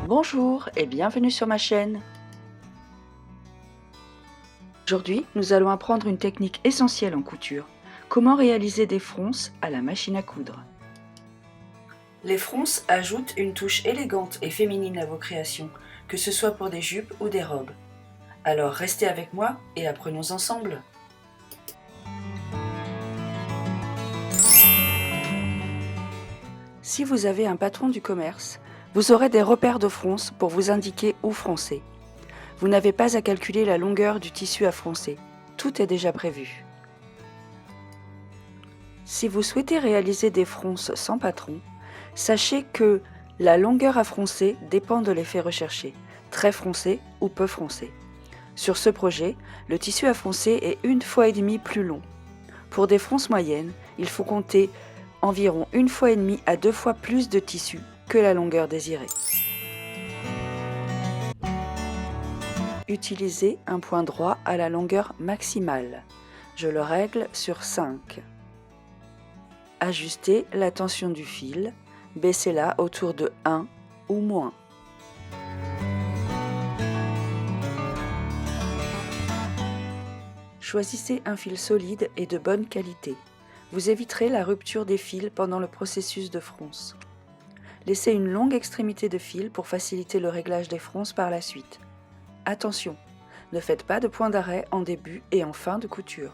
Bonjour et bienvenue sur ma chaîne. Aujourd'hui, nous allons apprendre une technique essentielle en couture. Comment réaliser des fronces à la machine à coudre. Les fronces ajoutent une touche élégante et féminine à vos créations, que ce soit pour des jupes ou des robes. Alors restez avec moi et apprenons ensemble. Si vous avez un patron du commerce, vous aurez des repères de fronces pour vous indiquer où froncer. Vous n'avez pas à calculer la longueur du tissu à froncer, tout est déjà prévu. Si vous souhaitez réaliser des fronces sans patron, sachez que la longueur à froncer dépend de l'effet recherché, très froncé ou peu froncé. Sur ce projet, le tissu à froncer est 1,5 fois plus long. Pour des fronces moyennes, il faut compter environ 1,5 fois à 2 fois plus de tissu que la longueur désirée. Utilisez un point droit à la longueur maximale. Je le règle sur 5. Ajustez la tension du fil, baissez-la autour de 1 ou moins. Choisissez un fil solide et de bonne qualité. Vous éviterez la rupture des fils pendant le processus de fronce. Laissez une longue extrémité de fil pour faciliter le réglage des fronces par la suite. Attention, ne faites pas de point d'arrêt en début et en fin de couture.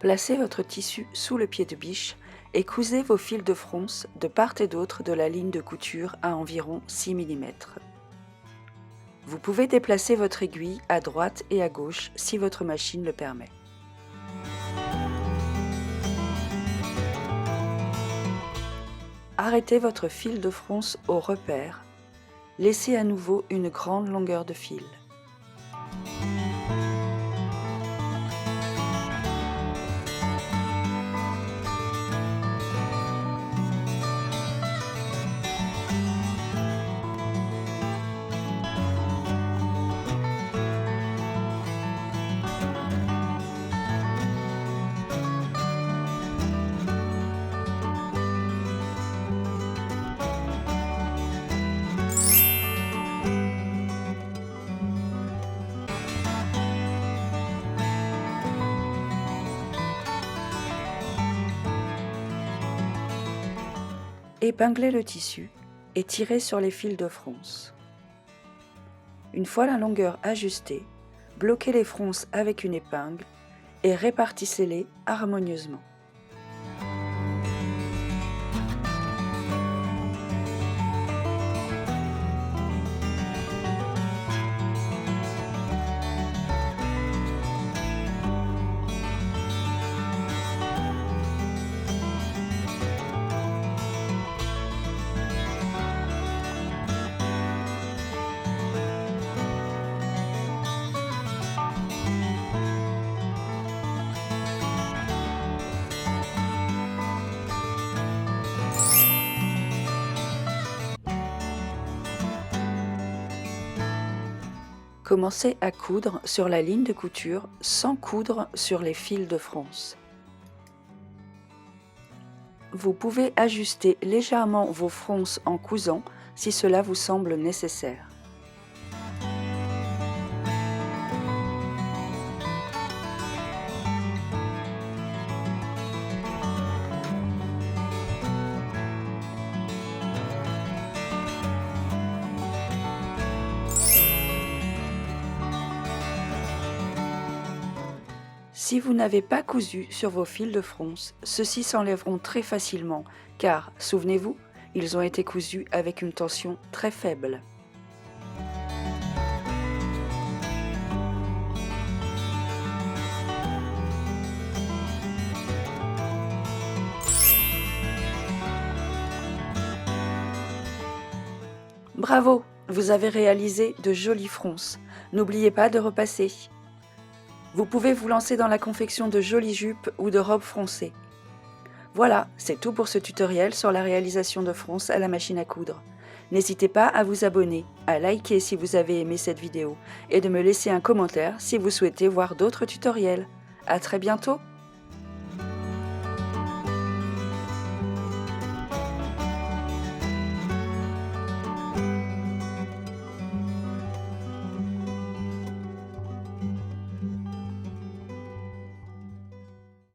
Placez votre tissu sous le pied de biche et cousez vos fils de fronce de part et d'autre de la ligne de couture à environ 6 mm. Vous pouvez déplacer votre aiguille à droite et à gauche si votre machine le permet. Arrêtez votre fil de fronce au repère. Laissez à nouveau une grande longueur de fil. Épinglez le tissu et tirez sur les fils de fronce. Une fois la longueur ajustée, bloquez les fronces avec une épingle et répartissez-les harmonieusement. Commencez à coudre sur la ligne de couture sans coudre sur les fils de fronce. Vous pouvez ajuster légèrement vos fronces en cousant si cela vous semble nécessaire. Si vous n'avez pas cousu sur vos fils de fronce, ceux-ci s'enlèveront très facilement car, souvenez-vous, ils ont été cousus avec une tension très faible. Bravo, vous avez réalisé de jolies fronces. N'oubliez pas de repasser. Vous pouvez vous lancer dans la confection de jolies jupes ou de robes froncées. Voilà, c'est tout pour ce tutoriel sur la réalisation de fronces à la machine à coudre. N'hésitez pas à vous abonner, à liker si vous avez aimé cette vidéo et de me laisser un commentaire si vous souhaitez voir d'autres tutoriels. À très bientôt!